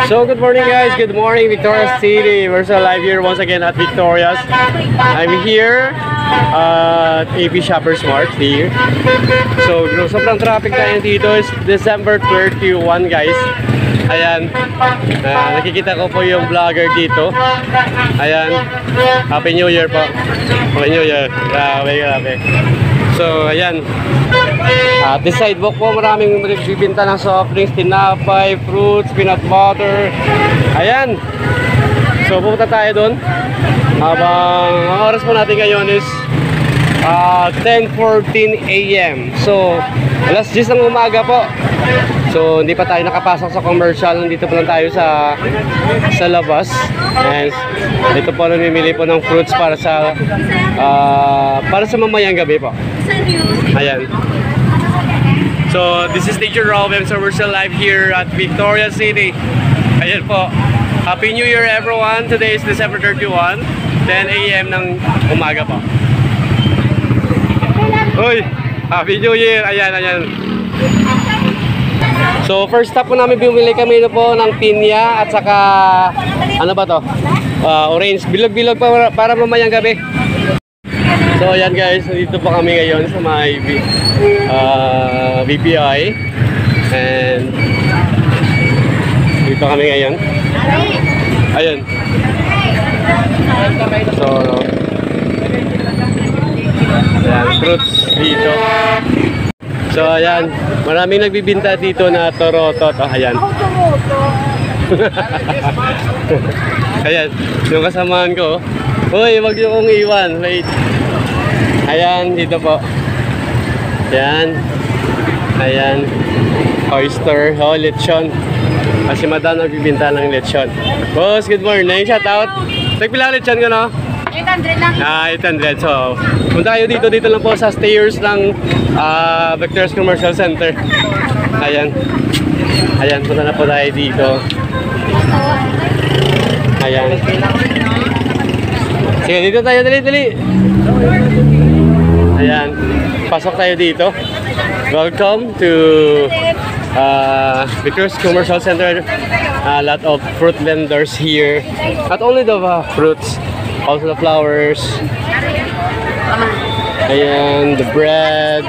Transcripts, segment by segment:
So good morning guys, good morning Victoria City. We're so live here once again at Victoria's. I'm here at AP Shoppers Mart here. So sobrang traffic tayo dito. Is December 31 guys. Ayan, nakikita ko po yung vlogger dito. Ayan, Happy New Year po. Happy New Year. Grabe. So ayan, this sidewalk po maraming nagbibinta ng soft drinks, tinapay, fruits, peanut butter. Ayan, so pupunta tayo doon. Habang ang oras po natin ngayon is 10:14 AM. So alas 10 ng umaga po. So hindi pa tayo nakapasok sa commercial. Nandito pa lang tayo sa labas. And dito po namimili po ng fruits para sa mamayang gabi po. Ayan. So this is Teacher Robin. So we're still live here at Victoria City. Ayan po. Happy New Year everyone. Today is December 31, 10 AM ng umaga po. Uy! Happy New Year! Ayan. So first stop po namin, bumili kami po ng pinya at saka ano ba to? Orange. Bilog-bilog para mamayang gabi. So ayan guys, dito po kami ngayon sa may BPI. And dito kami ngayon. Ayan. So ayan, fruits dito. So ayan, maraming nagbibinta dito na torotot. Ayan. Ayan, yung kasamaan ko. Uy, wag niyo kong iwan. Wait. Ayan, dito po. Ayan. Oyster, lechon. Kasi madam nagbibinta ng lechon. Boss, good morning. Shout out. Nagpila lechon ko, no? 800 lang. 800. So, punta kayo dito lang po sa stairs ng Victoria's Commercial Center. Ayan, punta na po tayo dito. Ayan. Sige, dito tayo, dali. Ayan, pasok tayo dito. Welcome to Victoria's Commercial Center. A lot of fruit vendors here. Not only the fruits, also the flowers. Ayan, the bread.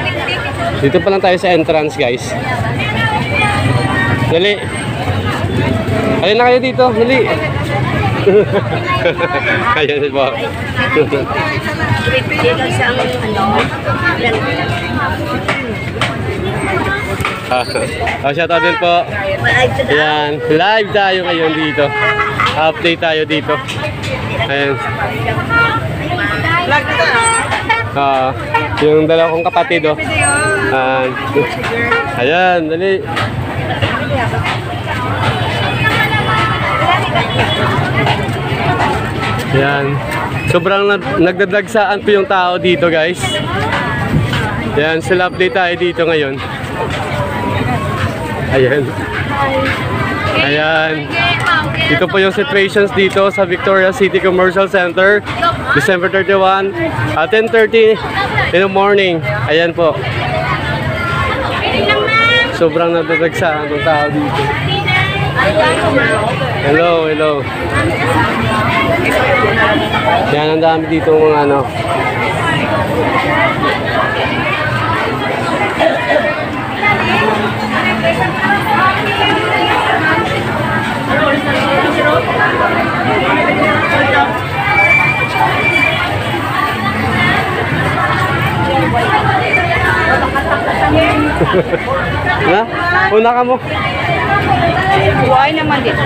Dito pa lang tayo sa entrance guys. Dali. Alin na kayo dito, dali. Ayan po. Shout out din po. Ayan, live tayo ngayon dito. Update tayo dito. Ayan. Yung dalawa kong kapatid ayan, dali. Ayan, sobrang nagdadagsaan po yung tao dito guys. Ayan, sila update tayo dito ngayon. Ayan, dito po yung situations dito sa Victoria City Commercial Center, December 31 at 10:30 in the morning. Ayan po. Sobrang nadadagsaan ng tao dito. Hello. Yan, ang dami dito mga ano. Na? Una ka mo. Buhay naman dito.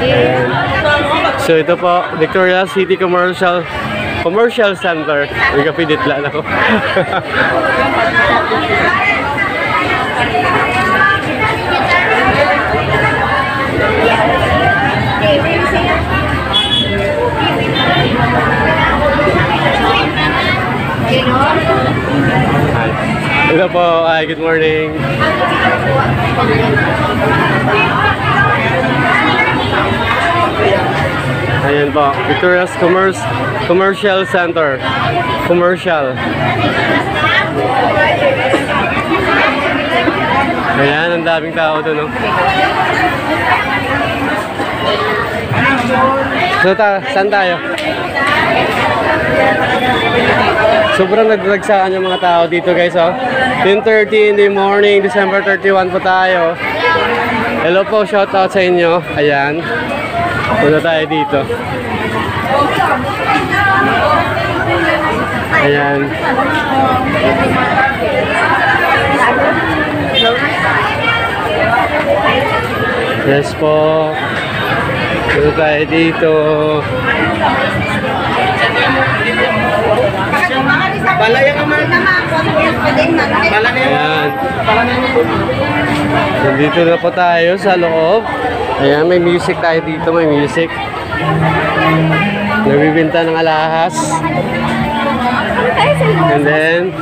So ito po, Victoria City Commercial Center. May kapidit lang ako. Ito po, good morning. Ayan po, Victoria's Commercial Center. Commercial. Ayan, ang daming tao doon, no? So, saan tayo? Sobrang nagdagsaan yung mga tao dito guys, oh. 10:30 in the morning, December 31 po tayo. Hello po, shout out sa inyo. Ayan. Punta tayo dito. Ayan. Yes po. Punta tayo dito. Ayan. Nandito na po tayo sa loob. Ayan, may music tayo dito. May music. Nagbibinta ng alahas. And then,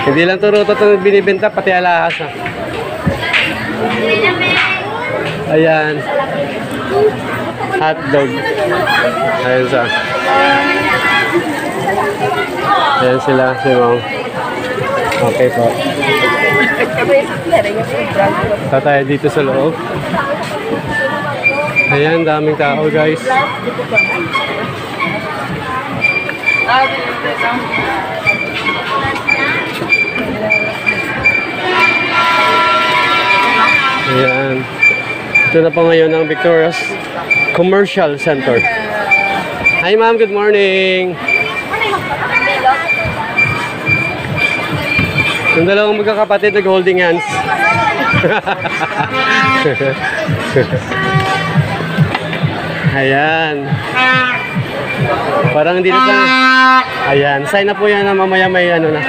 hindi lang turuto itong binibinta, pati alahas. Ha? Ayan. Hotdog. Ayan sa. Ayan sila, si Mom. Okay po. Tayo dito sa loob. Ayan, daming tao guys. Ayan. Ito na po ngayon ang Victoria's Commercial Center. Hi ma'am, good morning. Yung dalawang magkakapatid nag-holding hands. Ayan. Parang hindi na sa... Ayan, sign na po yan na mamaya may ano na.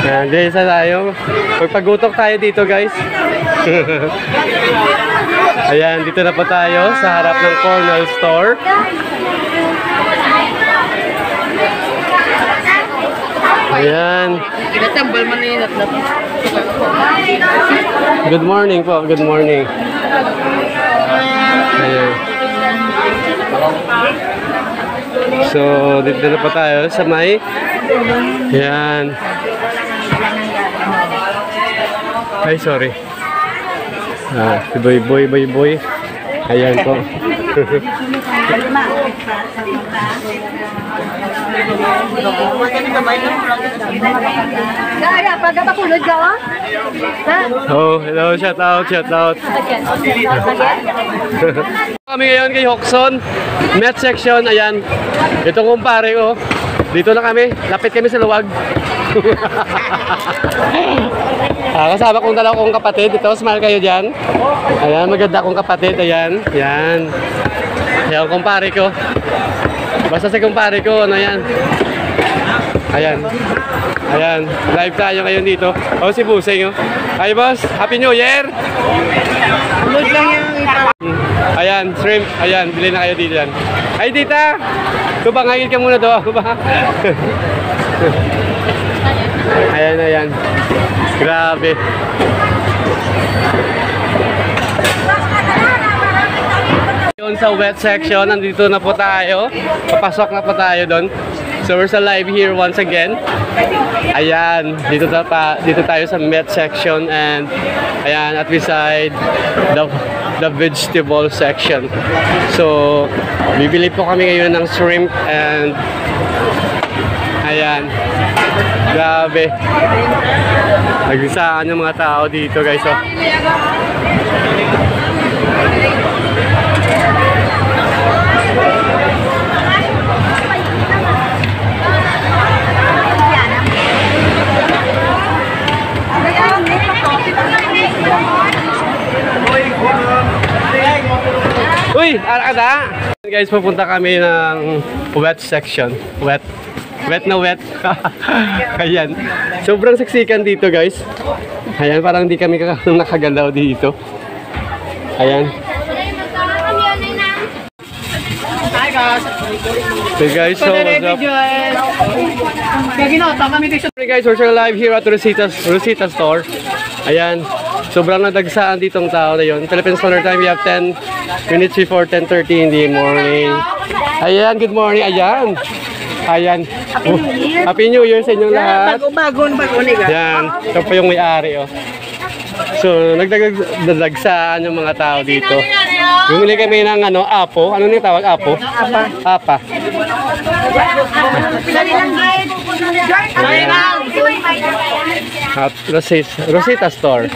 Ayan, dito tayo. Magpagutok tayo dito guys. Ayan, dito na po tayo sa harap ng Cornell Store. Ayan. Good morning po, good morning. Ayan. So, dito na po tayo sa may. Ayan. Ay, sorry. Si Boy. Ayan po. Gaya, pagkapakulod ka, oh? Oh, hello, shout out. Kami ngayon kay Hoxon, Met section, ayan. Ito kumpare ko. Dito na kami, lapit kami sa luwag. Kasama kong dalawang kapatid. Ito, smile kayo dyan. Ayan, maganda kong kapatid. Ayan, yan. Ayan, kumpare ko. Basta si kumpare ko, ano yan. Ayan. Ayan, live tayo ngayon dito. O, si Busing, oh. Hi, boss. Happy New Year! Kulod lang yung Ayan, shrimp. Ayan, bilhin na kayo dito yan. Ay, tita! Kubangagin ka muna doon. Ayan. Grabe. Yun sa wet section, nandito na po tayo. Papasok na po tayo doon. So we're still live here once again. Ayan, dito tayo sa met section and ayan at beside the vegetable section. So bibili po kami ngayon ng shrimp and ayan. Grabe. Nagbisahan yung mga tao dito guys. Oh. Uy, arakada! Guys, pupunta kami ng wet section. Wet na wet. Ayan. Sobrang siksikan dito, guys. Ayan, parang hindi kami nakagalaw dito. Ayan. Hey guys, so what's up? Hey guys, we're live here at Rosita Store. Ayan. Sobrang nadagsaan ditong tao na yun. Philippine Standard Time, we have 10 minutes before 10:30 in the morning. Ayan, good morning. Ayan. Happy New Year sa inyong lahat. Bago ni ka. Ayan. Ito po yung may-ari, oh. So, nagdadagsaan yung mga tao dito. Bumili kami ng ano, apo. Ano nyung tawag? Apo? Apa. At Rosita Store.